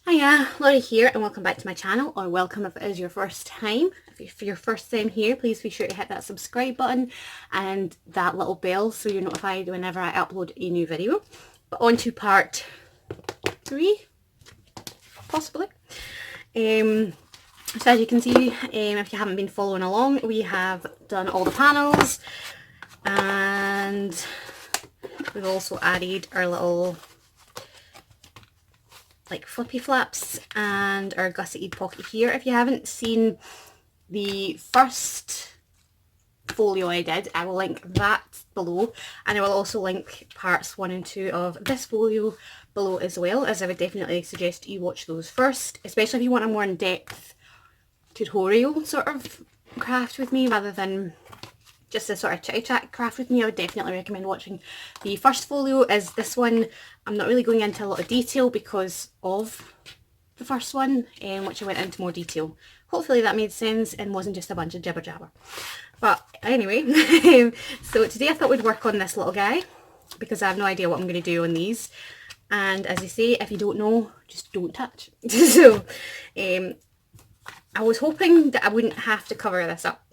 Hiya, Laurie here and welcome back to my channel, or welcome if it is your first time. If you're your first time here, please be sure to hit that subscribe button and that little bell so you're notified whenever I upload a new video. But on to part 3, possibly. So as you can see, if you haven't been following along, we have done all the panels and we've also added our little like flippy flaps and our gusseted pocket here. If you haven't seen the first folio I did, I will link that below, and I will also link parts 1 and 2 of this folio below as well, as I would definitely suggest you watch those first, especially if you want a more in-depth tutorial sort of craft with me rather than just a sort of chitty chat craft with me. I would definitely recommend watching the first folio. As this one, I'm not really going into a lot of detail because of the first one, which I went into more detail. Hopefully that made sense and wasn't just a bunch of jibber jabber. But anyway, so today I thought we'd work on this little guy because I have no idea what I'm going to do on these. And as I say, if you don't know, just don't touch. So I was hoping that I wouldn't have to cover this up,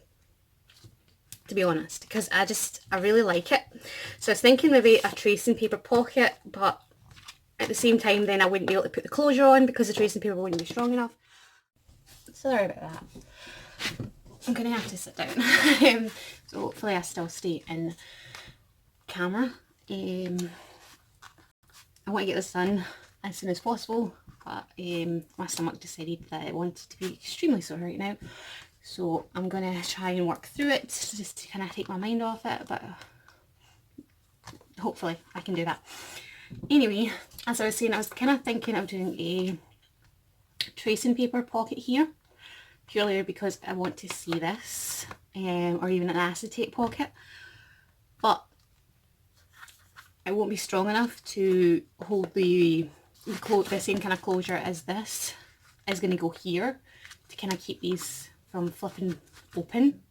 to be honest, because I really like it. So I was thinking maybe a tracing paper pocket, but at the same time then I wouldn't be able to put the closure on because the tracing paper wouldn't be strong enough. Sorry about that. I'm going to have to sit down. So hopefully I still stay in camera. I want to get this done as soon as possible, but my stomach decided that it wanted to be extremely sore right now. So I'm going to try and work through it just to kind of take my mind off it, but hopefully I can do that. Anyway, as I was saying, I was kind of thinking of doing a tracing paper pocket here, purely because I want to see this, or even an acetate pocket, but it won't be strong enough to hold the same kind of closure as this is going to go here to kind of keep these from flipping open.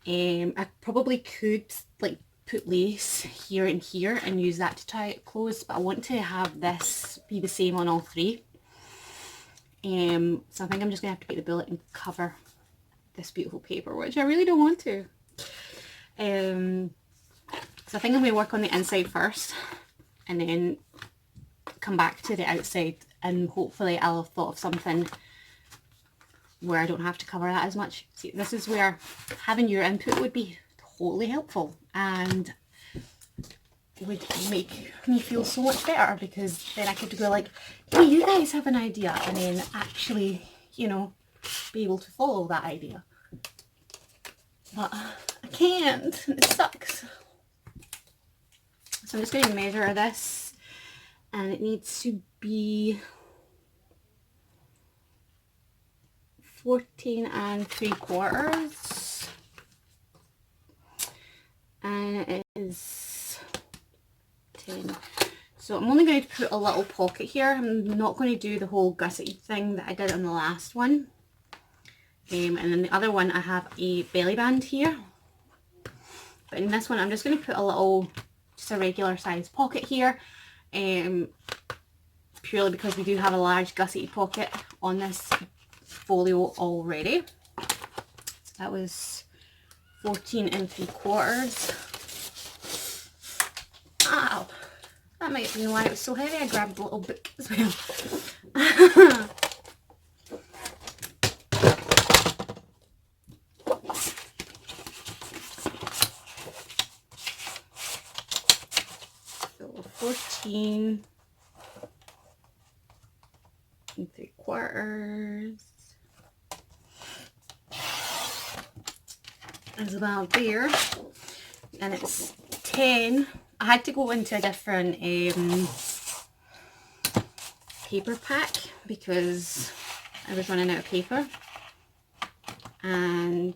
I probably could like put lace here and here and use that to tie it closed, but I want to have this be the same on all three. So I think I'm just gonna have to get the billet and cover this beautiful paper, which I really don't want to. So I think I'm going to work on the inside first and then come back to the outside, and hopefully I'll have thought of something where I don't have to cover that as much. See, this is where having your input would be totally helpful and would make me feel so much better, because then I could go like, hey, you guys have an idea, and then actually, you know, be able to follow that idea. But I can't, it sucks. So I'm just going to measure this, and it needs to be 14 3/4, and it is 10. So I'm only going to put a little pocket here. I'm not going to do the whole gusseted thing that I did on the last one. And then the other one I have a belly band here, but in this one I'm just going to put a little, just a regular size pocket here, purely because we do have a large gusseted pocket on this folio already. So that was 14 3/4. Ow, that might be why it was so heavy. I grabbed a little book as well. So 14 3/4 is about there, and it's 10. I had to go into a different paper pack because I was running out of paper, and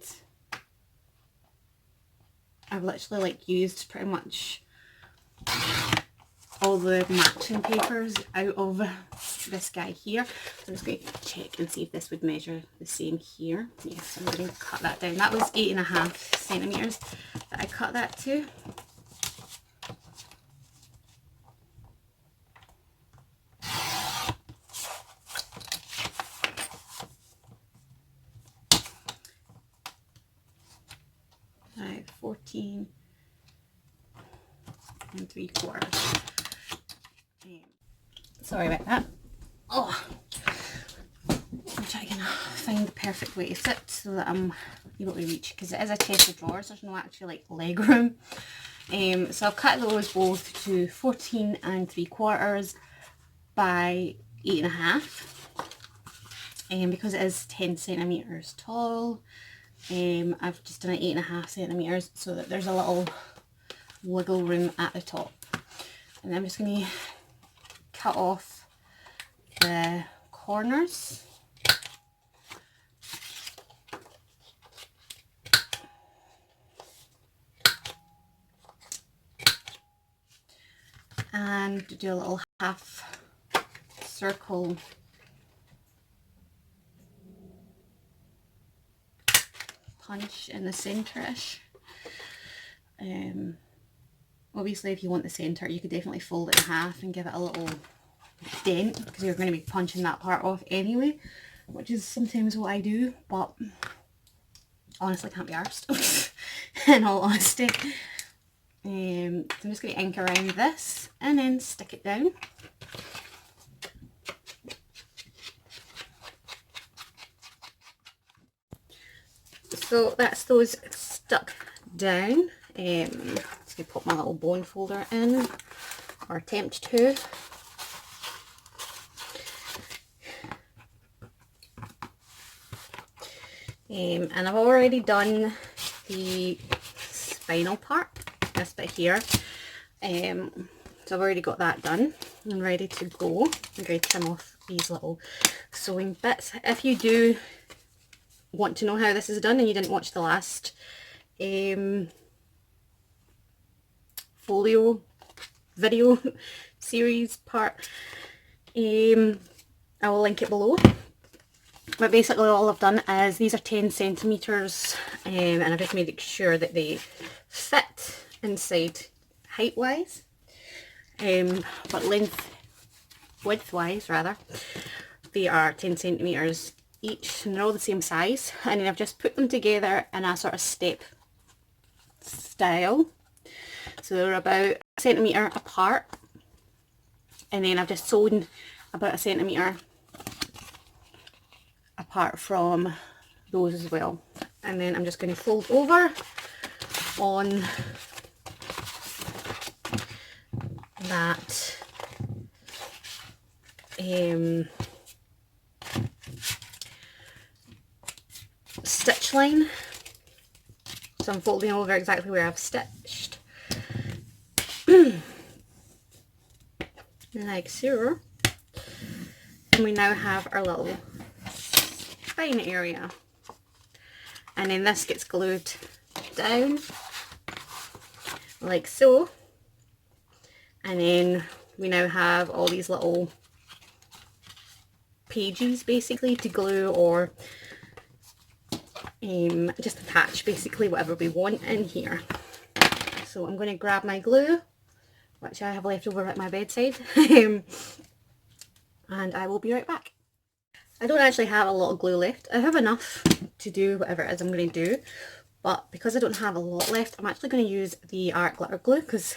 I've literally like used pretty much all the matching papers out of this guy here. So I'm just going to check and see if this would measure the same here. Yes, I'm going to cut that down. That was 8.5 centimeters that I cut that to. 14 3/4. Sorry about that. Oh, I'm trying to find the perfect way to sit so that I'm able to reach, because it is a chest of drawers, there's no actually like leg room. So I've cut those both to 14 3/4 by 8.5. Because it is 10 centimeters tall, I've just done it 8.5 centimeters so that there's a little wiggle room at the top. And I'm just going to cut off the corners. And do a little half circle punch in the centre-ish. Obviously if you want the centre you could definitely fold it in half and give it a little dent, because you're going to be punching that part off anyway, which is sometimes what I do, but honestly can't be arsed in all honesty. So I'm just going to ink around this and then stick it down. So that's those stuck down. Just going to pop my little bone folder in, or attempt to. And I've already done the spinal part, this bit here. So I've already got that done and ready to go. I'm going to trim off these little sewing bits. If you do want to know how this is done and you didn't watch the last folio video series part, I will link it below. But basically all I've done is, these are 10 centimeters, and I've just made sure that they fit inside height wise, but width wise rather, they are 10 centimeters each, and they're all the same size. And then I've just put them together in a sort of step style, so they're about a centimetre apart, and then I've just sewn about a centimetre apart from those as well. And then I'm just going to fold over on that stitch line. So I'm folding over exactly where I've stitched like so, and we now have our little spine area, and then this gets glued down like so, and then we now have all these little pages basically to glue, or just attach basically whatever we want in here. So I'm going to grab my glue, which I have left over at my bedside, and I will be right back. I don't actually have a lot of glue left. I have enough to do whatever it is I'm going to do, but because I don't have a lot left, I'm actually going to use the art glitter glue, because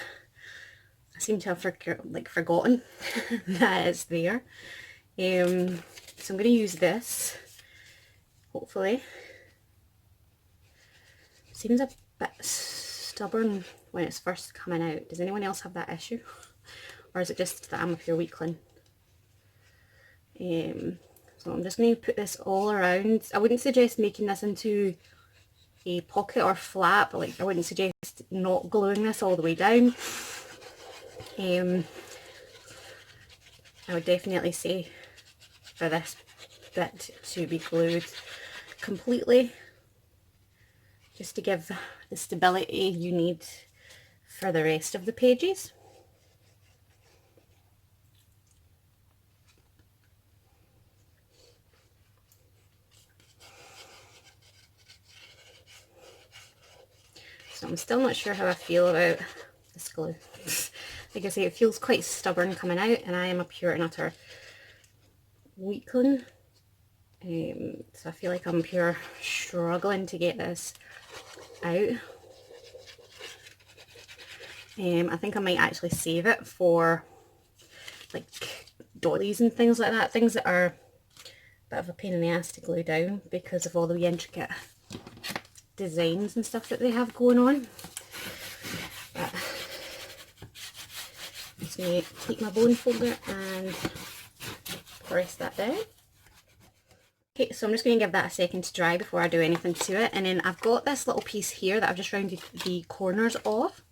I seem to have forgotten that it's there. So I'm going to use this, hopefully. It seems a bit stubborn when it's first coming out. Does anyone else have that issue? Or is it just that I'm a pure weakling? So I'm just going to put this all around. I wouldn't suggest making this into a pocket or flap. Like, I wouldn't suggest not gluing this all the way down. I would definitely say for this bit to be glued completely, just to give the stability you need for the rest of the pages. So I'm still not sure how I feel about this glue. Like I say, it feels quite stubborn coming out, and I am a pure and utter weakling. So I feel like I'm pure struggling to get this out. I think I might actually save it for like dollies and things like that, things that are a bit of a pain in the ass to glue down because of all the intricate designs and stuff that they have going on. But I'm just going to take my bone folder and press that down. Okay, so I'm just going to give that a second to dry before I do anything to it. And then I've got this little piece here that I've just rounded the corners of.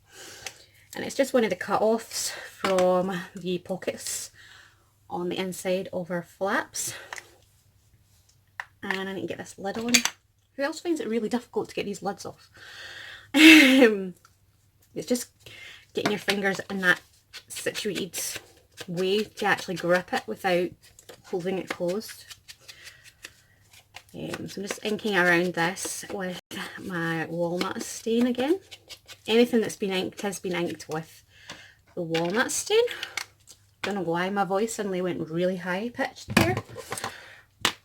And it's just one of the cut-offs from the pockets on the inside of our flaps. And I need to get this lid on. Who else finds it really difficult to get these lids off? It's just getting your fingers in that situated way to actually grip it without holding it closed. So I'm just inking around this with my walnut stain again. Anything that's been inked has been inked with the walnut stain. Don't know why my voice suddenly went really high pitched there,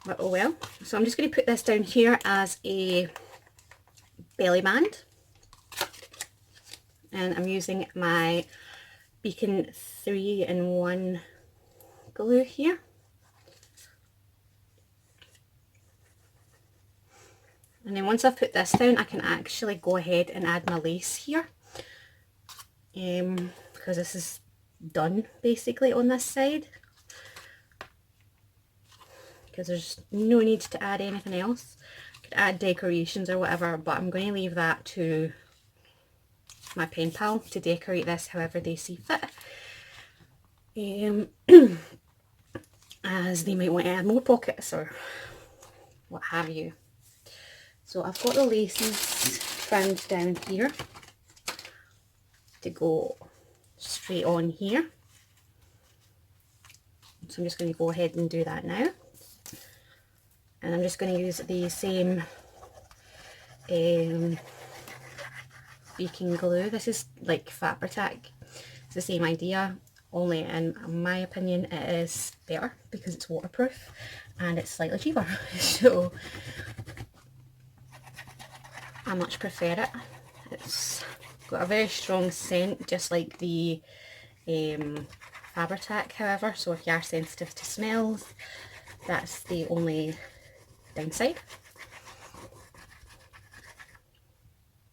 but oh well. So I'm just going to put this down here as a belly band, and I'm using my Beacon 3-in-1 glue here. And then once I've put this down, I can actually go ahead and add my lace here, because this is done basically on this side, because there's no need to add anything else. I could add decorations or whatever, but I'm going to leave that to my pen pal to decorate this however they see fit, as they might want to add more pockets or what have you. So I've got the laces found down here to go straight on here. So I'm just going to go ahead and do that now. And I'm just going to use the same baking glue. This is like Fabri-Tac. It's the same idea, only in my opinion it is better because it's waterproof and it's slightly cheaper. So I much prefer it. It's got a very strong scent, just like the Fabri-Tac, however, so if you are sensitive to smells, that's the only downside.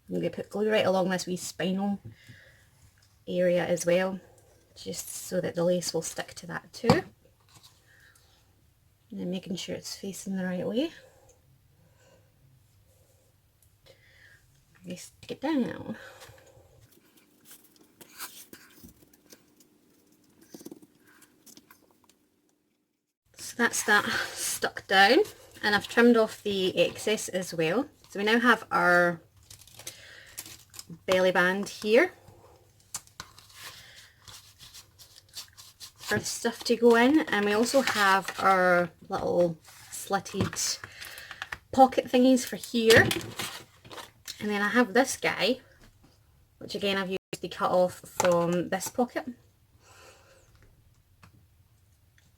I'm going to put glue right along this wee spinal area as well, just so that the lace will stick to that too. And then making sure it's facing the right way. Stick it down. So that's that stuck down, and I've trimmed off the excess as well. So we now have our belly band here for the stuff to go in, and we also have our little slitted pocket thingies for here. And then I have this guy, which again I've used the cut off from this pocket.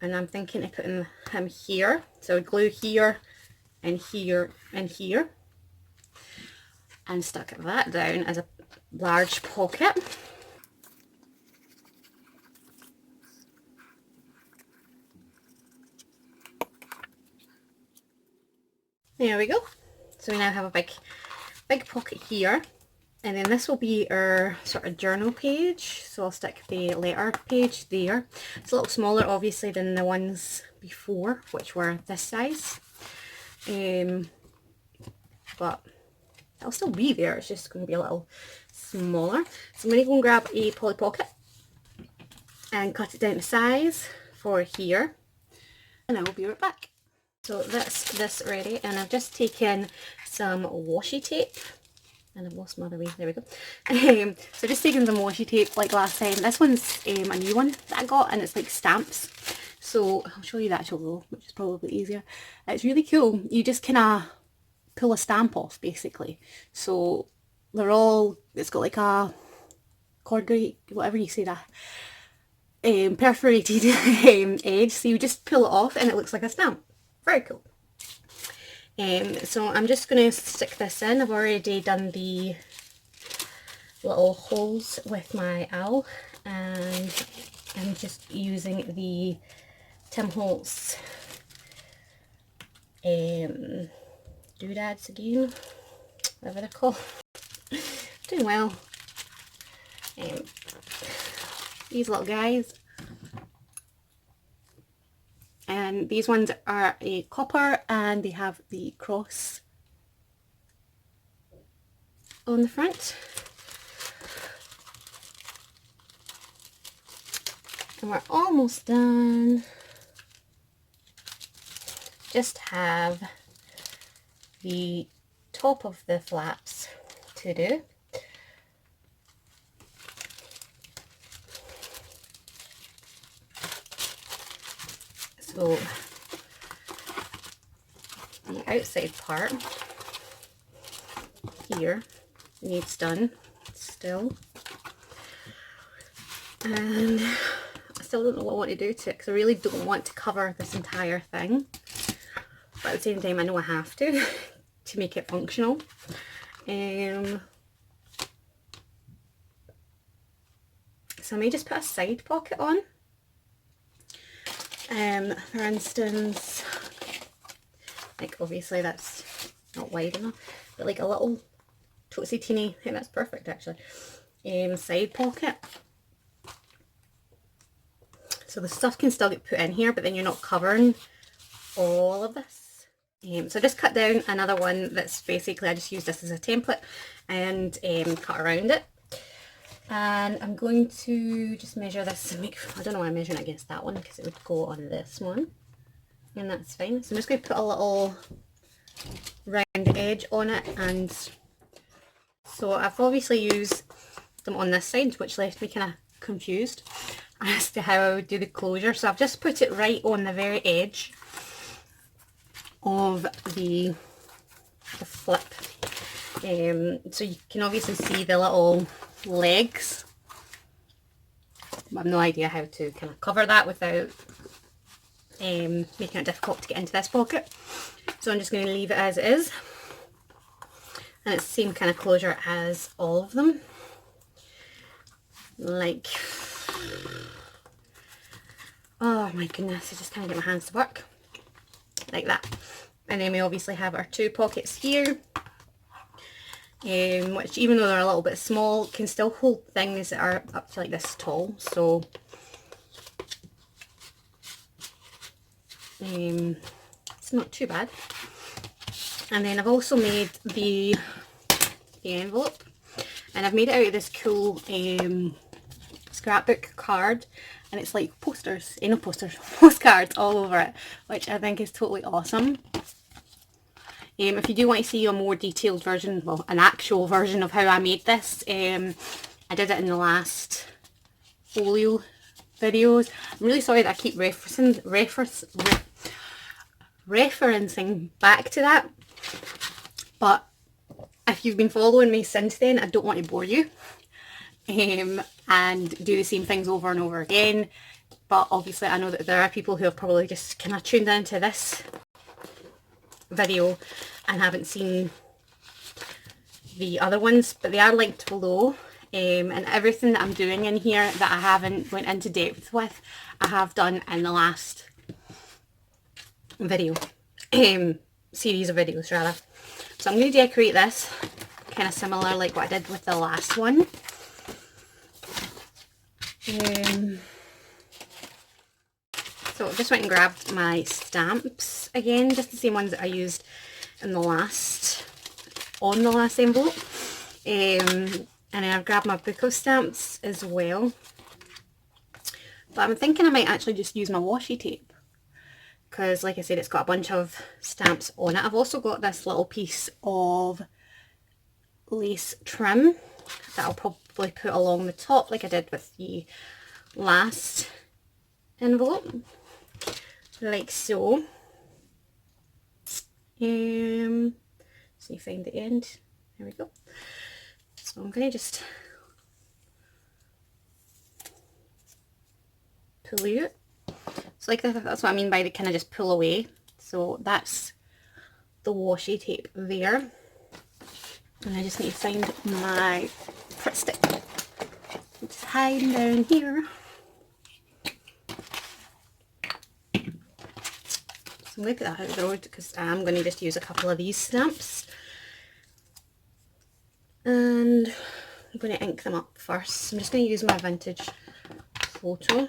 And I'm thinking of putting him here. So I glue here and here and here. And stuck that down as a large pocket. There we go. So we now have a big pocket here, and then this will be our sort of journal page, so I'll stick the letter page there. It's a little smaller obviously than the ones before, which were this size, but it'll still be there, it's just going to be a little smaller. So I'm going to go and grab a Polly Pocket and cut it down to size for here, and I will be right back. So that's this ready, and I've just taken some washi tape, and I've lost my other way, there we go. So just taking some washi tape like last time. This one's a new one that I got, and it's like stamps. So I'll show you the actual roll, which is probably easier. It's really cool. You just kind of pull a stamp off basically. So they're all, it's got like a corrugated, whatever you say that, perforated edge. So you just pull it off and it looks like a stamp. Very cool. So I'm just going to stick this in. I've already done the little holes with my owl, and I'm just using the Tim Holtz doodads again, whatever they're called. Doing well. These little guys, and these ones are a copper and they have the cross on the front. And we're almost done. Just have the top of the flaps to do. So the outside part here needs done still, and I still don't know what I want to do to it because I really don't want to cover this entire thing, but at the same time I know I have to to make it functional. So I may just put a side pocket on. For instance, like obviously that's not wide enough, but like a little tootsie teeny, I think that's perfect actually, side pocket. So the stuff can still get put in here, but then you're not covering all of this. So I just cut down another one that's basically, I just use this as a template and cut around it. And I'm going to just measure this and make, I don't know why I'm measuring it against that one because it would go on this one, and that's fine. So I'm just going to put a little round edge on it, and so I've obviously used them on this side, which left me kind of confused as to how I would do the closure. So I've just put it right on the very edge of the flip. So you can obviously see the little legs. I have no idea how to kind of cover that without making it difficult to get into this pocket. So I'm just going to leave it as it is, and it's the same kind of closure as all of them. Like, oh my goodness, I just can't get my hands to work. Like that. And then we obviously have our two pockets here, which even though they're a little bit small, can still hold things that are up to like this tall. So it's not too bad. And then I've also made the envelope, and I've made it out of this cool scrapbook card, and it's like posters, no posters, postcards all over it, which I think is totally awesome. If you do want to see a more detailed version, well, an actual version of how I made this, I did it in the last folio videos. I'm really sorry that I keep referencing back to that, but if you've been following me since then, I don't want to bore you and do the same things over and over again. But obviously I know that there are people who have probably just kind of tuned into this video and haven't seen the other ones, but they are linked below. And everything that I'm doing in here that I haven't went into depth with, I have done in the last video, series of videos rather. So I'm going to decorate this kind of similar like what I did with the last one. So I just went and grabbed my stamps again, just the same ones that I used in the last, on the last envelope. And then I've grabbed my book of stamps as well. But I'm thinking I might actually just use my washi tape, because like I said, it's got a bunch of stamps on it. I've also got this little piece of lace trim that I'll probably put along the top like I did with the last envelope, like so. So you find the end, there we go. So I'm going to just pull out. So like that's what I mean by the kind of just pull away. So that's the washi tape there. And I just need to find my Pretty stick. It's hiding down here. So I'm going to put that out the road because I'm going to just use a couple of these stamps. And I'm going to ink them up first. I'm just going to use my vintage photo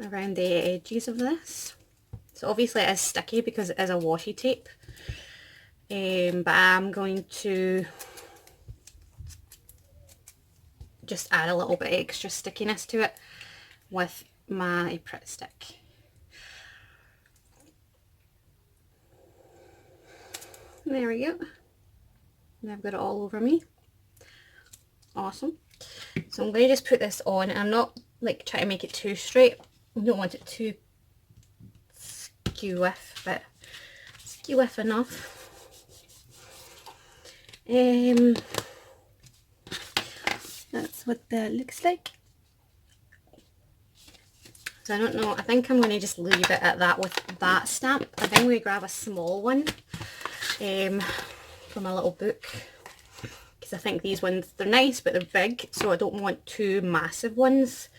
around the edges of this. So obviously it is sticky because it is a washi tape. But I'm going to just add a little bit extra stickiness to it with my Pretty stick. There we go. And I've got it all over me. Awesome. So I'm going to just put this on, and I'm not like trying to make it too straight. I don't want it too skew-with, but skew-with enough. That's what that looks like. So I don't know, I think I'm going to just leave it at that with that stamp. I think I'm going to grab a small one from a little book, because I think these ones, they're nice but they're big, so I don't want two massive ones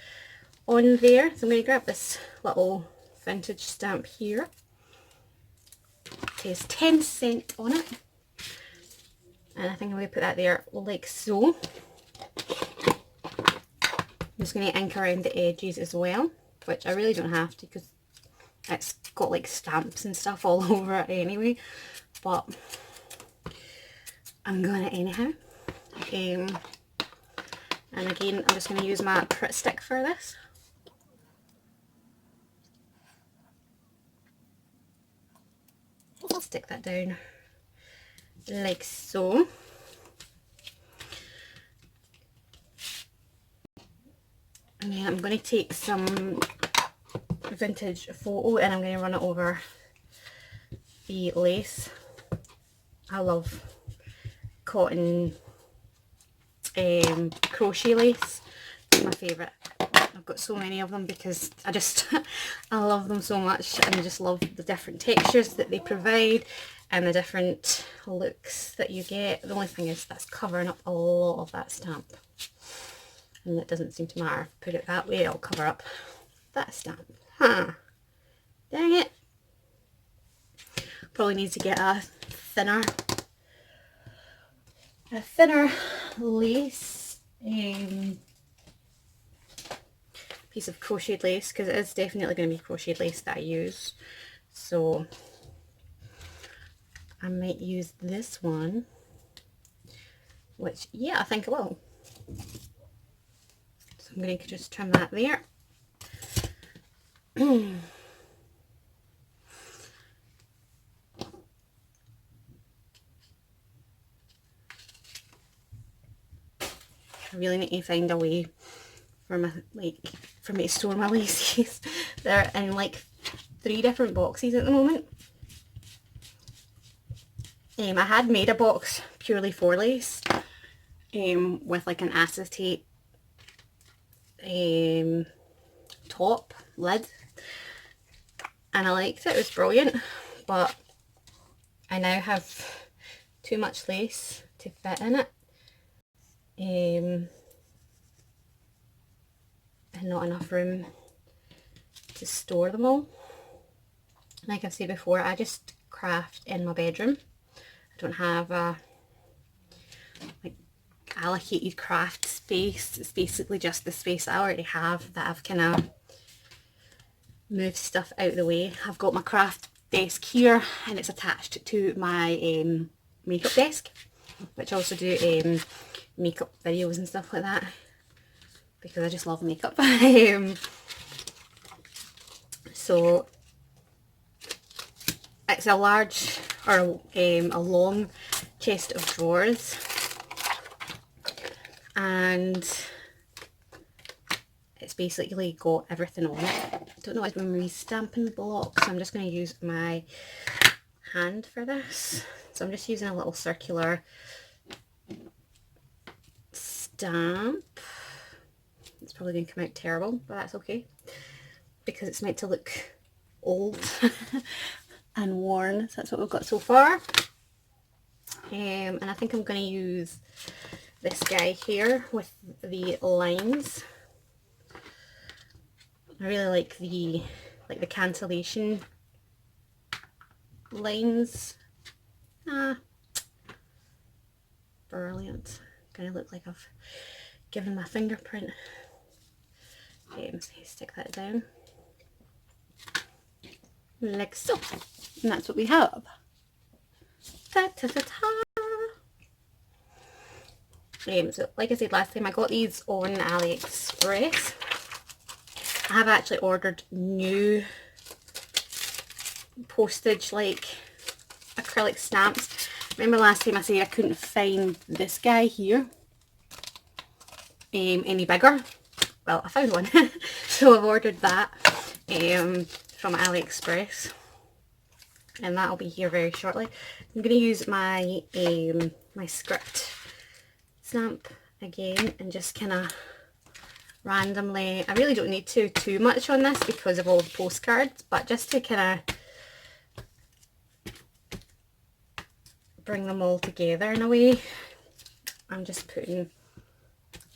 on there. So I'm going to grab this little vintage stamp here. It says 10 cent on it, and I think I'm going to put that there like so. I'm just going to ink around the edges as well, which I really don't have to because it's got like stamps and stuff all over it anyway, but I'm going to anyhow. And again, I'm just going to use my Pretty stick for this. I'll stick that down like so. And then I'm going to take some vintage photo and I'm going to run it over the lace. I love cotton crochet lace. It's my favourite. I've got so many of them because I just I love them so much, and I just love the different textures that they provide and the different looks that you get. The only thing is that's covering up a lot of that stamp, and it doesn't seem to matter. Put it that way, it'll cover up that stamp. Huh. Dang it. Probably need to get a thinner lace, piece of crocheted lace, because it is definitely going to be crocheted lace that I use. So I might use this one, which, yeah, I think I will. So I'm going to just trim that there. I really need to find a way for my, for me to store my laces. They're in like 3 different boxes at the moment. I had made a box purely for lace, with like an acetate top lid, and I liked it. It was brilliant, but I now have too much lace to fit in it, and not enough room to store them all. Like I've said before, I just craft in my bedroom. I don't have a like allocated craft space. It's basically just the space I already have that I've kind of moved stuff out of the way. I've got my craft desk here, and it's attached to my makeup desk, which I also do makeup videos and stuff like that, because I just love makeup. So it's a large, or a long chest of drawers, and it's basically got everything on it. I don't know, it's memory stamping block, so I'm just going to use my hand for this. So I'm just using a little circular stamp. It's probably going to come out terrible, but that's okay, because it's meant to look old and worn. So that's what we've got so far. And I think I'm going to use this guy here with the lines. I really like the cancellation lines. Brilliant. Gonna look like I've given my fingerprint. Stick that down like so, and that's what we have. Ta ta ta ta. So like I said last time, I got these on AliExpress. I have actually ordered new postage like acrylic stamps. Remember last time I said I couldn't find this guy here any bigger? Well, I found one. So I've ordered that from AliExpress, and that'll be here very shortly. I'm going to use my my script stamp again and just kind of randomly, I really don't need too much on this because of all the postcards, but just to kind of bring them all together in a way, I'm just putting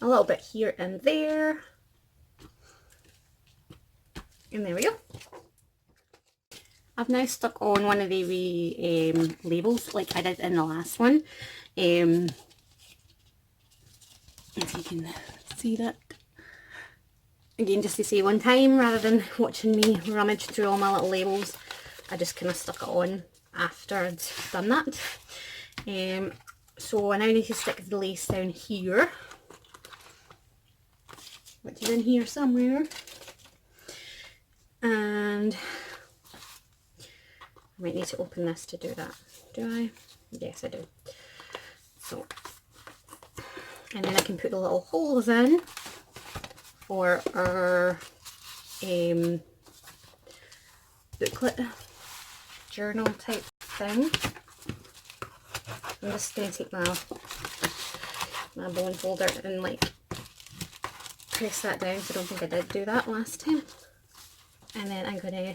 a little bit here and there, and there we go. I've now stuck on one of the wee labels like I did in the last one, if you can see that. Again, just to say one time, rather than watching me rummage through all my little labels, I just kind of stuck it on after I'd done that. So I now need to stick the lace down here, which is in here somewhere, and I might need to open this to do that. Do I? Yes, I do. So, and then I can put the little holes in for our booklet journal type thing. I'm just going to take my bone folder and like press that down, so I don't think I did do that last time. And then I'm going to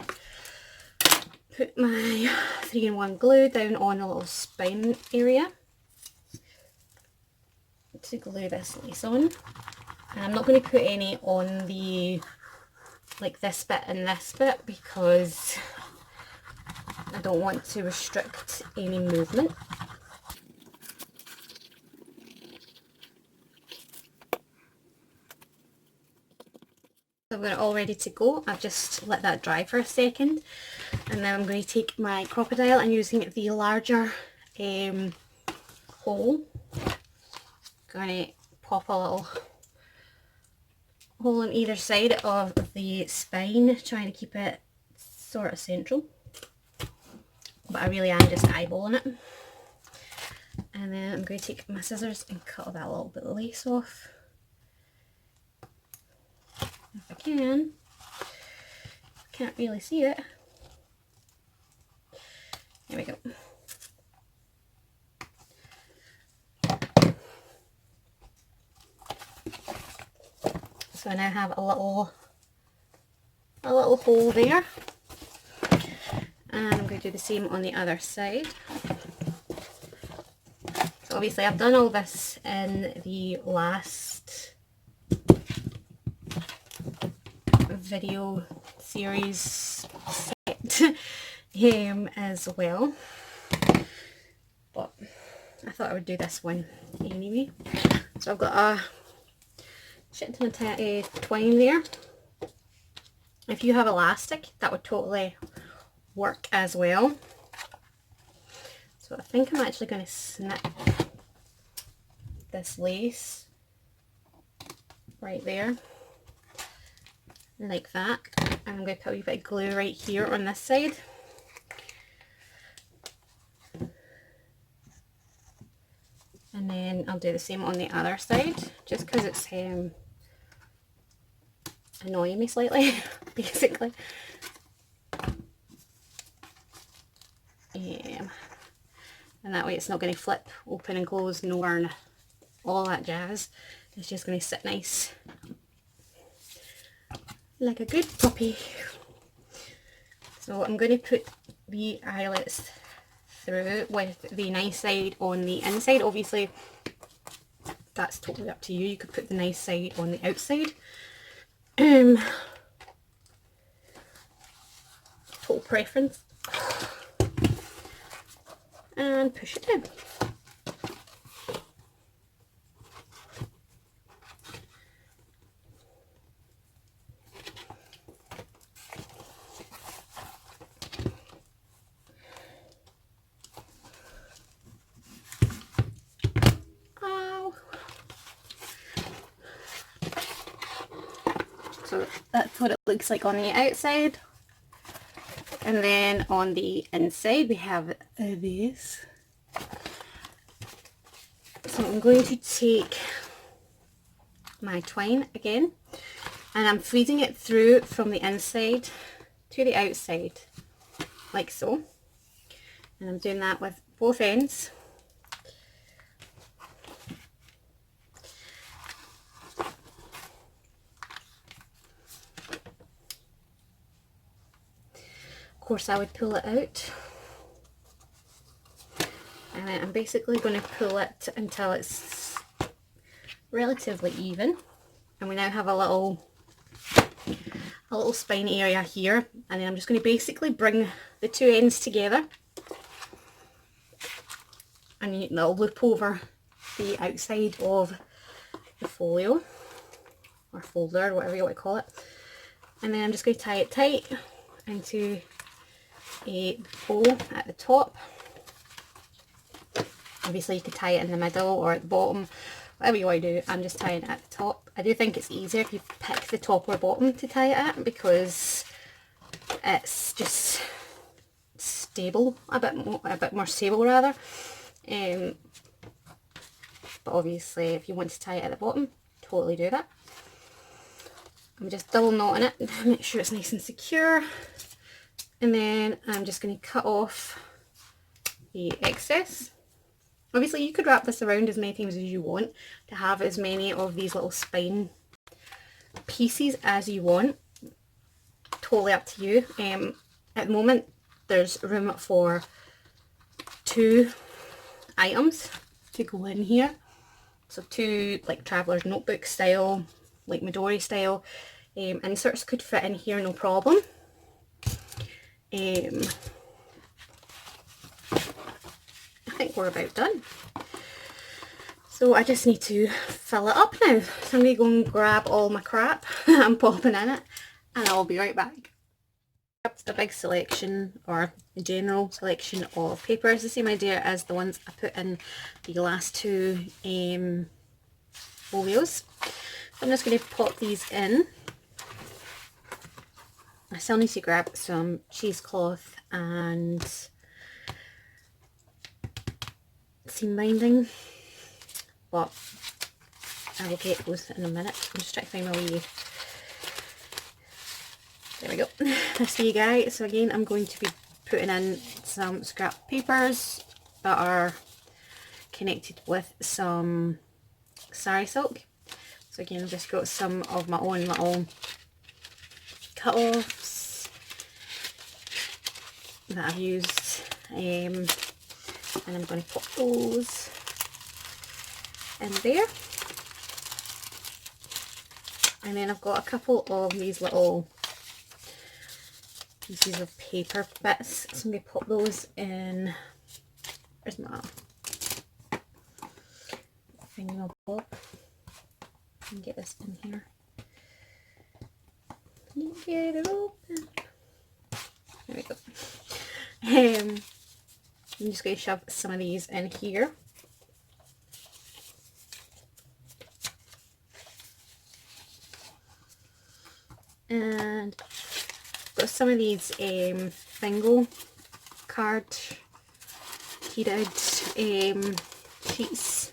put my 3-in-1 glue down on the little spine area to glue this lace on. And I'm not going to put any on the, like this bit and this bit, because I don't want to restrict any movement. I've got it all ready to go. I've just let that dry for a second, and now I'm going to take my crocodile and using the larger hole, going to pop a little hole on either side of the spine, trying to keep it sort of central, but I really am just eyeballing it. And then I'm going to take my scissors and cut that little bit of lace off if I can. Can't really see it. There we go. So I now have a little hole there, and I'm going to do the same on the other side. So obviously I've done all this in the last video series set as well, but I thought I would do this one anyway. So I've got a shit ton of twine there. If you have elastic, that would totally work as well. So I think I'm actually going to snip this lace right there, like that. And I'm going to put a wee bit of glue right here on this side. And then I'll do the same on the other side, just because it's annoying me slightly, basically. And that way it's not going to flip open and close, nor all that jazz. It's just going to sit nice, like a good puppy. So I'm going to put the eyelets through with the nice side on the inside. Obviously that's totally up to you. You could put the nice side on the outside. Total preference. And push it in. So that's what it looks like on the outside. And then on the inside we have this. So I'm going to take my twine again, and I'm feeding it through from the inside to the outside, like so. And I'm doing that with both ends. Of course I would pull it out, and then I'm basically going to pull it until it's relatively even, and we now have a little spine area here, and then I'm just going to basically bring the two ends together and it'll loop over the outside of the folio or folder, whatever you want to call it, and then I'm just going to tie it tight into a bow at the top. Obviously you could tie it in the middle or at the bottom, whatever you want to do. I'm just tying it at the top. I do think it's easier if you pick the top or bottom to tie it at, because it's just stable, a bit more stable rather. But obviously if you want to tie it at the bottom, totally do that. I'm just double knotting it, make sure it's nice and secure, and then I'm just going to cut off the excess. Obviously you could wrap this around as many times as you want to have as many of these little spine pieces as you want. Totally up to you. At the moment there's room for 2 items to go in here. So 2 like traveller's notebook style, like Midori style. Inserts could fit in here no problem. I think we're about done. So I just need to fill it up now. So I'm going to go and grab all my crap I'm popping in it, and I'll be right back. A big selection, or a general selection of papers, the same idea as the ones I put in the last 2 folios. So I'm just going to pop these in. I still need to grab some cheesecloth and seam binding, but I will get those in a minute. I'm just trying to find my wee. There we go. That's you guys. So again, I'm going to be putting in some scrap papers that are connected with some sari silk. So again, I've just got some of my own little cut-offs that I've used, and I'm going to pop those in there. And then I've got a couple of these little pieces of paper bits, so I'm going to pop those in. Where's my thingamabob? And get this in here. Get it open. There we go. I'm just going to shove some of these in here. And got some of these bingo card heated sheets.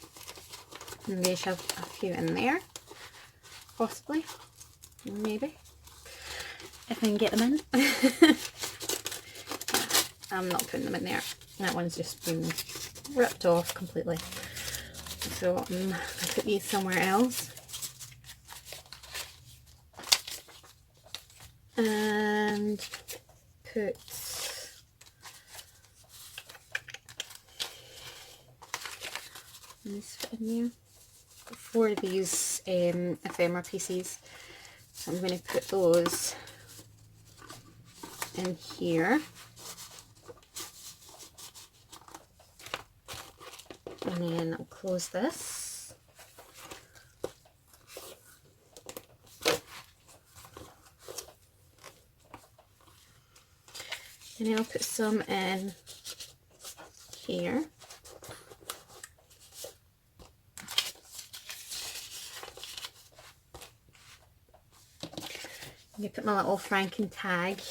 I'm going to shove a few in there, possibly, maybe, if I can get them in. I'm not putting them in there. That one's just been ripped off completely. So I'm going to put these somewhere else. And put These fit in there. Got 4 of these ephemera pieces, so I'm going to put those in here. And then I'll close this. And then I'll put some in here. I'm going to put my little Franken tag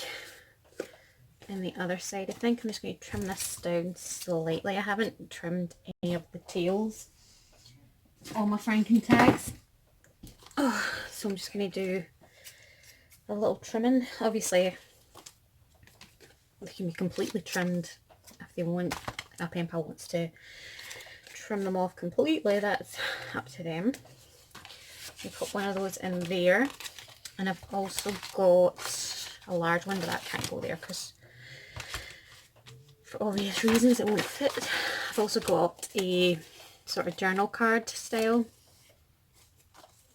in the other side. I think I'm just going to trim this down slightly. I haven't trimmed any of the tails on my Franken tags. Oh, so I'm just going to do a little trimming. Obviously, they can be completely trimmed if they want. A pen pal wants to trim them off completely, that's up to them. I'll put one of those in there. And I've also got a large one, but that can't go there because for obvious reasons it won't fit. I've also got a sort of journal card style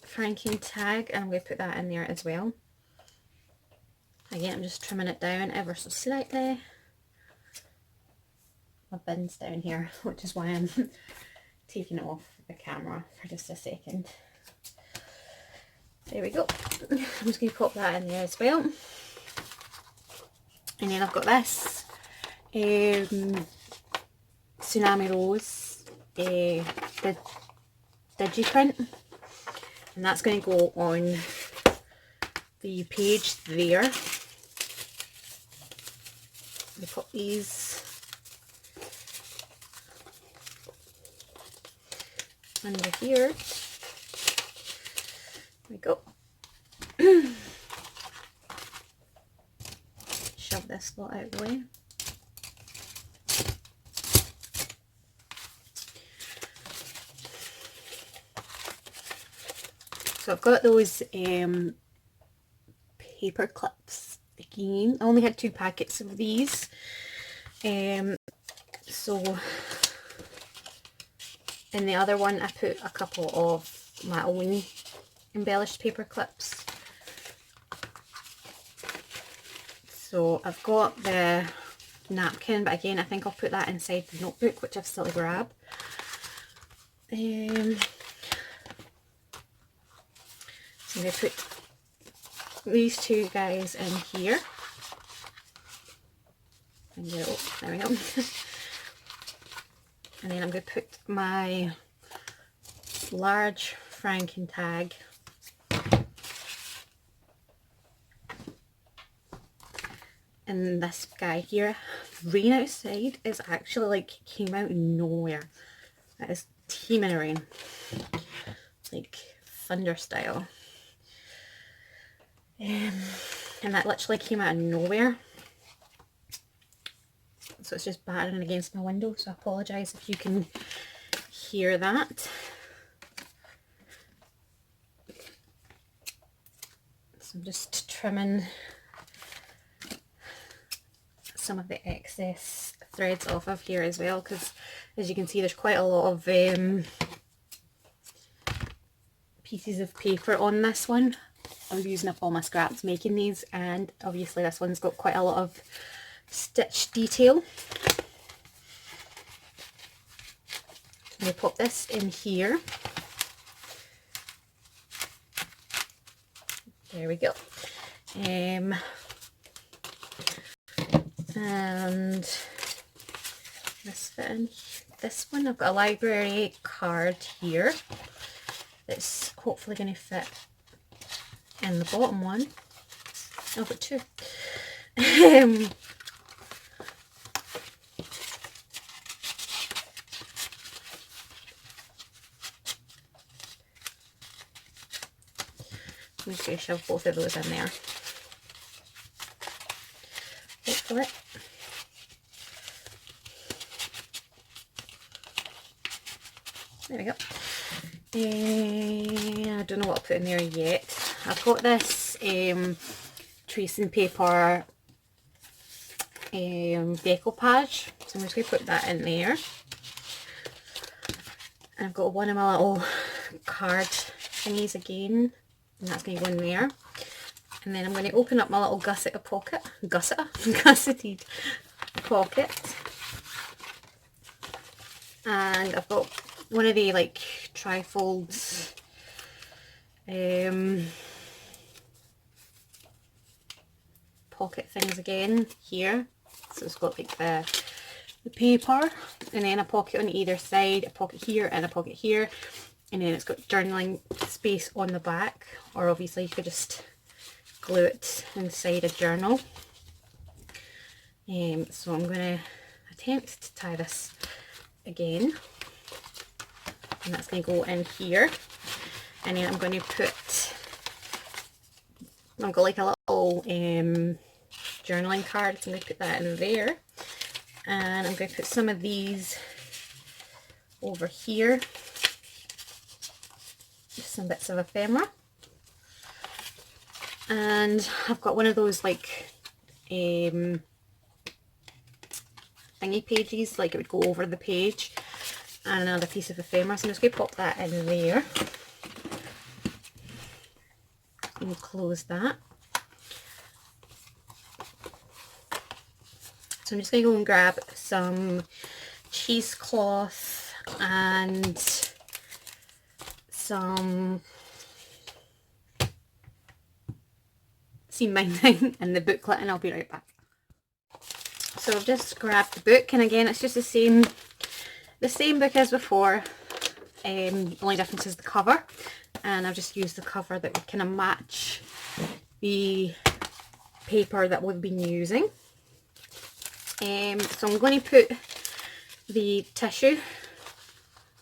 Franken tag, and I'm going to put that in there as well. Again, I'm just trimming it down ever so slightly. My bin's down here, which is why I'm taking it off the camera for just a second. There we go. I'm just going to pop that in there as well. And then I've got this Tsunami Rose digiprint, and that's going to go on the page there. We put these under here. There we go. Shove this lot out of the way. So I've got those paper clips again. I only had 2 packets of these. So in the other one I put a couple of my own embellished paper clips. So I've got the napkin, but again I think I'll put that inside the notebook, which I've still to grab. So I'm going to put these 2 guys in here. And there we go. And then I'm going to put my large Franken tag in this guy here. Rain outside is actually like came out of nowhere. It is teeming rain, like thunder style. And that literally came out of nowhere. So it's just battering against my window, so I apologise if you can hear that. So I'm just trimming some of the excess threads off of here as well, because as you can see there's quite a lot of pieces of paper on this one. I was using up all my scraps making these, and obviously this one's got quite a lot of stitch detail. I'm going to pop this in here. There we go. And this fit in this one. I've got a library card here that's hopefully going to fit in the bottom one. I've got 2. I'm just going to shove both of those in there. Hopefully. There we go. I don't know what I'll put in there yet. I've got this tracing paper decoupage, so I'm just going to put that in there. And I've got one of my little card thingies again, and that's going to go in there. And then I'm going to open up my little gusseted pocket, gusseted pocket. And I've got one of the like trifolds pocket things again here. So it's got like the paper, and then a pocket on either side, a pocket here and a pocket here, and then it's got journaling space on the back, or obviously you could just glue it inside a journal. So I'm going to attempt to tie this again, and that's going to go in here, and then I'm going to put, I've got like a little journaling card, so I'm going to put that in there, and I'm going to put some of these over here, just some bits of ephemera. And I've got one of those like thingy pages, like it would go over the page, and another piece of ephemera, so I'm just going to pop that in there and close that. So I'm just going to go and grab some cheesecloth and some seam binding and the booklet, and I'll be right back. So I've just grabbed the book, and again it's just the same book as before. The only difference is the cover, and I've just used the cover that would kind of match the paper that we've been using. So I'm going to put the tissue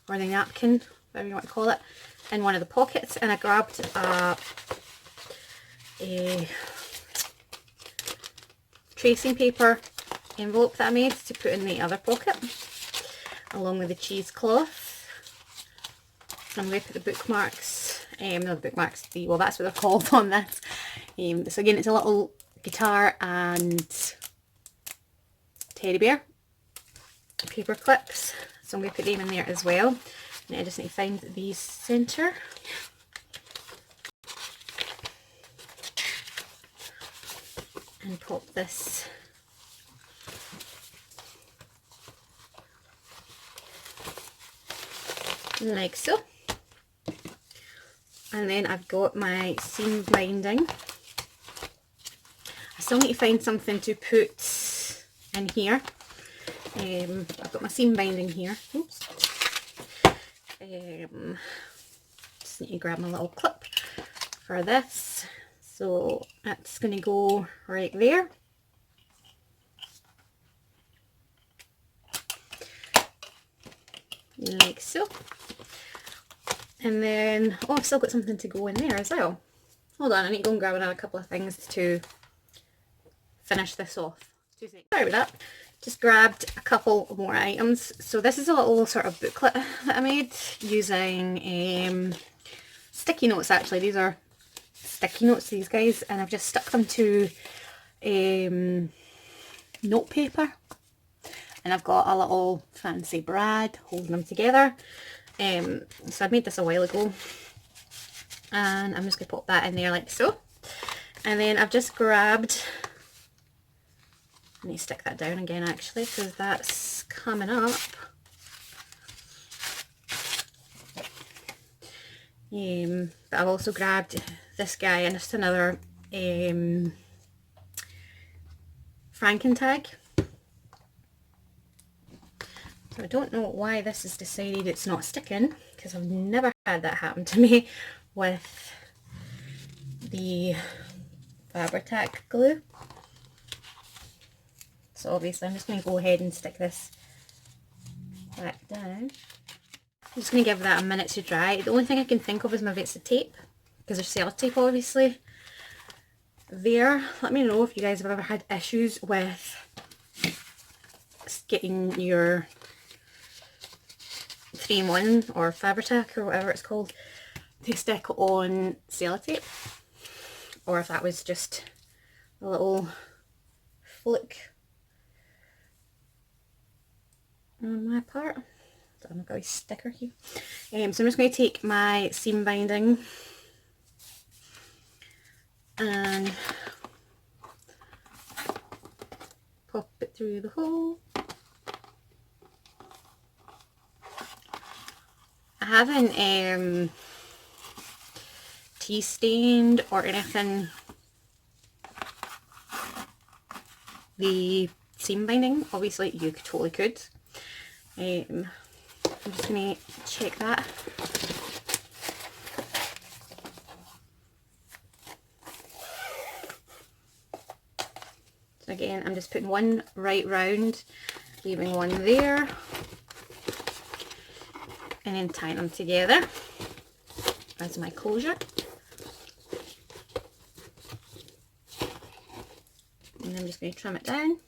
or the napkin, whatever you want to call it, in one of the pockets, and I grabbed a tracing paper envelope that I made to put in the other pocket, along with the cheesecloth. So I'm going to put the bookmarks, no, the bookmarks, well, that's what they're called on this. So again, it's a little guitar and teddy bear paper clips, so I'm going to put them in there as well. And I just need to find the centre. And pop this like so. And then I've got my seam binding. I still need to find something to put in here. I've got my seam binding here. Oops. Just need to grab my little clip for this. So that's going to go right there. Like so. And then, oh, I've still got something to go in there as well. Hold on, I need to go and grab another couple of things to finish this off. Sorry about that. Just grabbed a couple more items. So this is a little sort of booklet that I made using sticky notes actually. These are sticky notes, these guys, and I've just stuck them to note paper, and I've got a little fancy brad holding them together. So I made this a while ago, and I'm just going to pop that in there like so. And then I've just grabbed, I need to stick that down again actually, because that's coming up. But I've also grabbed this guy and just another Frankentag. So I don't know why this has decided it's not sticking, because I've never had that happen to me with the Fabri-Tac glue. So obviously I'm just going to go ahead and stick this back down. I'm just going to give that a minute to dry. The only thing I can think of is my bits of tape, because there's sellotape obviously there. Let me know if you guys have ever had issues with getting your 3-in-1 or Fabri-Tac or whatever it's called to stick on sellotape, or if that was just a little fluke on my part. I've got a sticker here. So I'm just going to take my seam binding and pop it through the hole. I haven't tea stained or anything the seam binding. Obviously you totally could. I'm just going to check that. So again, I'm just putting one right round, leaving one there, and then tying them together as my closure. And I'm just going to trim it down.